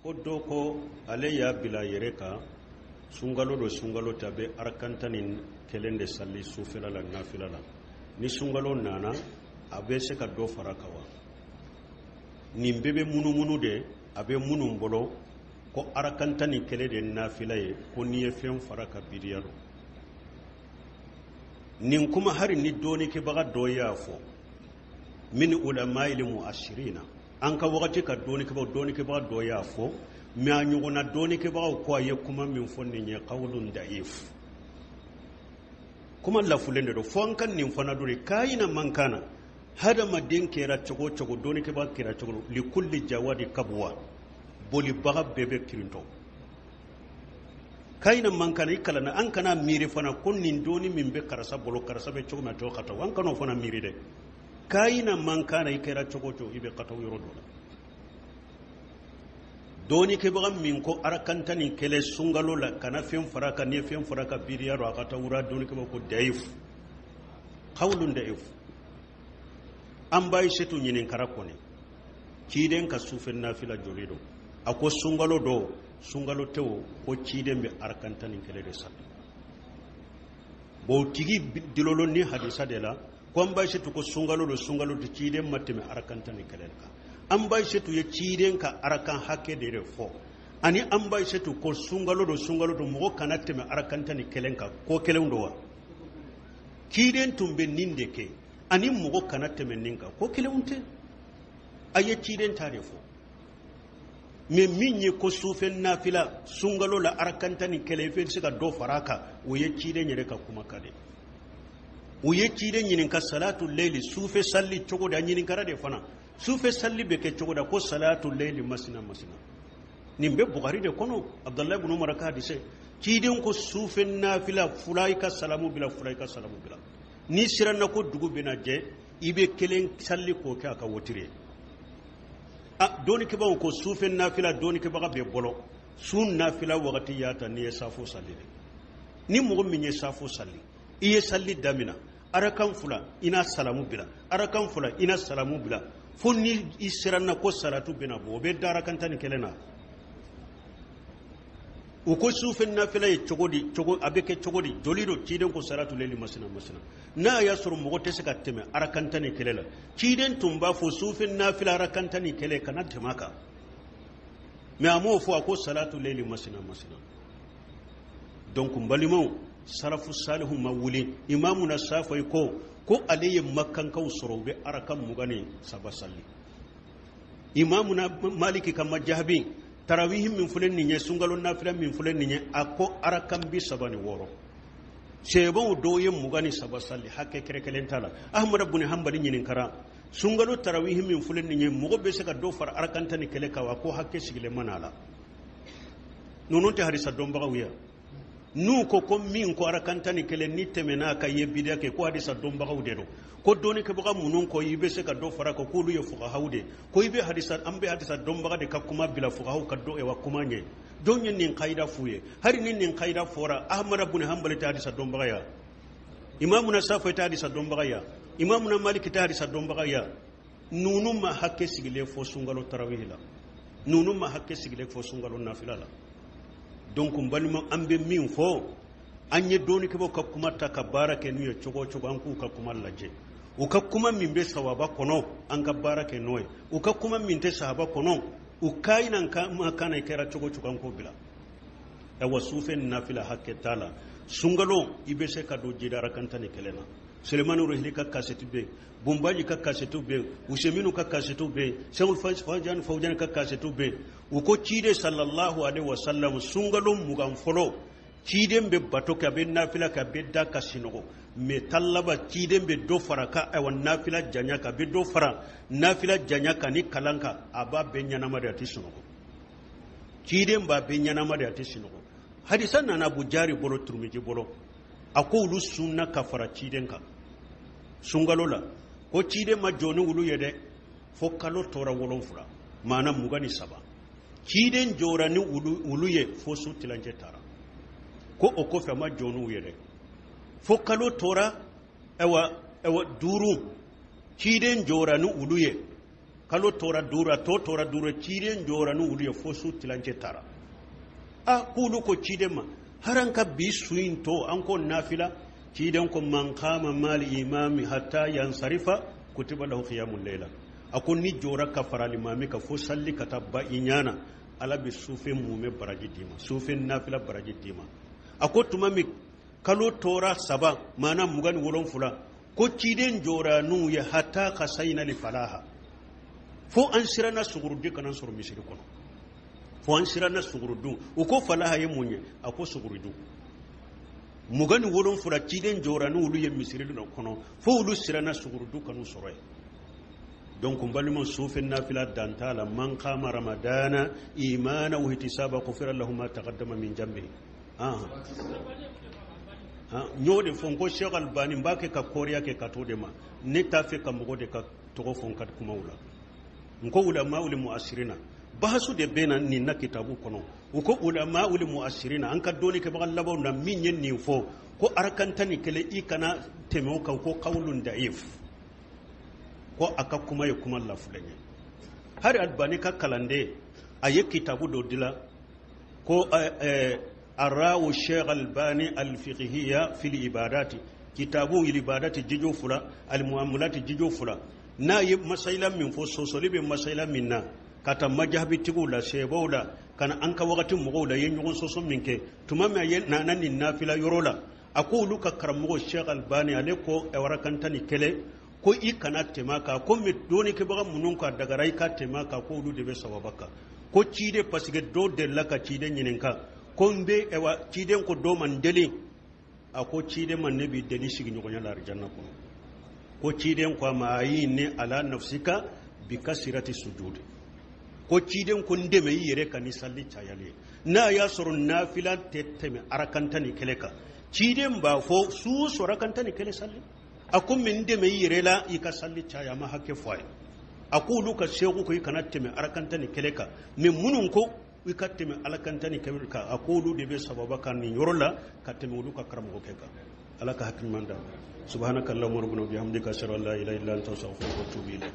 ko doko aleya bila yereka sungalo do sungalo tabe arkantanin kelende salli sufila la nafila la ni sungalo nana abe se ka do farakawa ni bebe munu de abe munu bolo ko arakantani kelede nafila ye ko ni fen faraka bidiyaro nin kuma hari ni doni ke baga doya fo min ulama ilmu ashirina an ka wakati ka doni ke baga doya fo mi anyuguna doni ke baga ko aye kuma min fonni nye qawlun da'if kuma la fulende do fo an kan nin fana duri kayina mankana hada madin kera chogo doni ke baga kera chogo li kulli jawadi kabwa boli baga bebe kirinto kayina mankana ikala na an kana miri fana kunnin doni min be karasa bolo karasa be chogo ma to khata wan kano fana miri de kayina mankana ikera chogo ibe khata yoro do doni ke bagam min ko arakantani kele sungalo la kana fen faraka ne fen faraka biriya ro akata wura doni ke ko daif qawlun daif an bai setu nyinin karako ne kiden ka sufen nafila jolido ako sungalo tewo ko ciden be arakantani kele de sat bo tigi dilolo ni hadisa de la ko an bai setu ko sungalo to ciden mateme arakantani kele ka an bai setu ye ciden ka arakan hakke de fo ani an bai setu ko sungalo do mo kana teme arakantani kelen ka ko kelen do wa ciden tumbe ninde ke ani mo kana teme ninka ko kelen te aye ciden tare fo me minye ko sufen nafila sungalo la arakantani kele fe sika do faraka o ye ciden yere ka kuma kade o ye ciden nyinin ka salatul layli sufe salli cogo da nyinin kara de fana sufe salli be ke cogo da ko salatul layli masina nimbe bukhari de kono abdullah ibn umar ka hadise ciden ko sufen nafila fulaika salamu bila ni siran na ko dugu bina je ibe kelen salli ko ka ka wotire doni ke bawo ko sufen nafila doni ke baga be bolo sun nafila wakati yata ni safo salli ni mo min ye safo salli iye salli damina arakan fula ina salamu bila fonni isiranna ko salatu bina bo be darakan tan kelena o ko sufen nafila ye chogo abeke chogodi jolido ciden ko salatu leli masina na ya suru mo te saka teme arakan tan kelela ciden tumba fo sufen nafila arakan tan kele kana temaka me amo fo ko salatu leli masina donc mbalimo salafu salihu mawuli imamu na safai ko aliyin makkan kaw sorobe arakan mugane sabasalli imamu na maliki kan majhabi tarawih min fulen ni sungalo nafila min fulen ni ako arakan bi sabani woro shebo doyen mugane sabasalli hakke kerekelen tala ahmad ibn hanbali nyinin kara sungalo tarawih min fulen ni mugo be saka do far arakan tan kele kawa ko hakke sigile manala nononte hadisa domba wiya nu ko min ko arakantani kele ni temena ka yebida ke ko hadisa domba gawdedo ko doni ke baga munun ko yibe se ka do fara ko kulu ye fuqa hawde ko yibe hadisa ambe hadisa domba de ka kuma bila fuqa haw ka do e wa kuma nye donyen nin qaida fuye hari nin qaida fora ahmad ibn hanbal ta hadisa domba ya imamuna safa ta hadisa domba ya imamuna malik ta hadisa domba ya nunum ma hakke sigile fo sungalo tarawih la nunum ma hakke sigile fo sungalo nafila la donc mbalima ambe min fo anye doni ke bo kuma ta kabara ke nuye chogo an ku ka kuma laje o ka kuma min be sawaba kono an ka barake noy o ka kuma min te sahaba kono o kainan ka ma kana kera chogo an ko bila e wasufen nafila hakke tala sungalo ibe se ka do jidara kantani kelena Sulemanu Ruhili ka kasetu be Bombaji ka kasetu be Useminu ka kasetu be Saul Fawjan ka kasetu be uko cide sallallahu alaihi wasallam sungalum mugan folo cide be batoka be nafila ka be da kasinogo me tallaba cide be do faraka ay wan nafila janyaka be do fara nafila janyaka ni kalanka aba be nyanama da tisinogo cide ba be nyanama da tisinogo hadisan na Abu Jari bolo turmiji bolo ako ulu sunna kafara ciden ka sungalo la ko ciden ma joni ulu yede fo kalo tora wolon fura mana mugani saba ciden jorani ulu ye fo su tilanje tara ko o ko fe ma joni yede fo kalo tora ewa duru ciden jorani ulu ye kalo tora dura ciden jora nu wuri fo su tilance tara a kulu ko ciden ma haran ka bi suin to an ko nafila ciden ko man qama mal imami hatta yansarifa kutiba lahu qiyamul layla akon ni jora ka fara limami ka fo salli ka tabba inyana ala bi sufin mume baraji dima sufin nafila baraji dima ako tumami kalo tora saba mana mugan wolon fula ko ciden jora nu ya hatta kasaina li falaha fo an sirana sugurudi kanan suru misiri kono fo an sirana sugurudu uko falaha ye munye ako sugurudu mugan wolon fula ciden jora nu ulu ye misiri no kono fo ulu sirana sugurudu kanu soroye donc mbalimo sufin nafila dantala man qama ramadana imana wa ihtisaba ghufira lahu ma taqaddama min jambi ñode fonko Cheikh Albani mbake ka koriya ke katode ma ne tafe ka mogode ka togo fonkat kuma wula nko ulama ul muasirina bahasu de bena ni na kitabu kono uko ulama ul muasirina an ka doni ke bagal labaw na min yen ni fo ko arkantani kele ikana temo ka ko qawlun da'if ko aka kuma ya kuma lafulanye har Albani ka kalande ayi kitabu do dila ko arawu Sheikh Albani al-fiqhiyya fil ibadati kitabu ibadati jijo fula al-muamalat jijo fula na yi masailan min fo sosolibe masailan minna kata majhabi tigula shebawla kana an ka wakatin mugo da yin yugon soson minke tuma me na nan ni nafila yorola aqulu ka karamo Sheikh Albani ale ko ewarakantani kele ko i kana temaka ko mi doni ke baga munun ka daga rai ka temaka ko du de be sawabaka ko cide pasige do de la ka cide nyininka ko mbe ewa cide ko do man deli ako cide man nabi deli sigi nyugo nyala arjanna ko cide ko ma yi ne ala nafsika bi kasirati sujud ko cide ko ndeme yere kan salli tayale na ya surun nafila teteme arakantani keleka cide ba fo su sorakantani kele salli akun min de mai yirela ika salli caya ma hakke foy akulu ka shegu ko ikana teme arakanta ni keleka min munun ko ika teme alakanta ni keleka akulu de be sababa kan ni yorola ka teme ulu ka karamo ko keka alaka hakimanda subhanakallahumma rabbana bihamdika ashhadu an la ilaha illa anta astaghfiruka wa atubu ilayk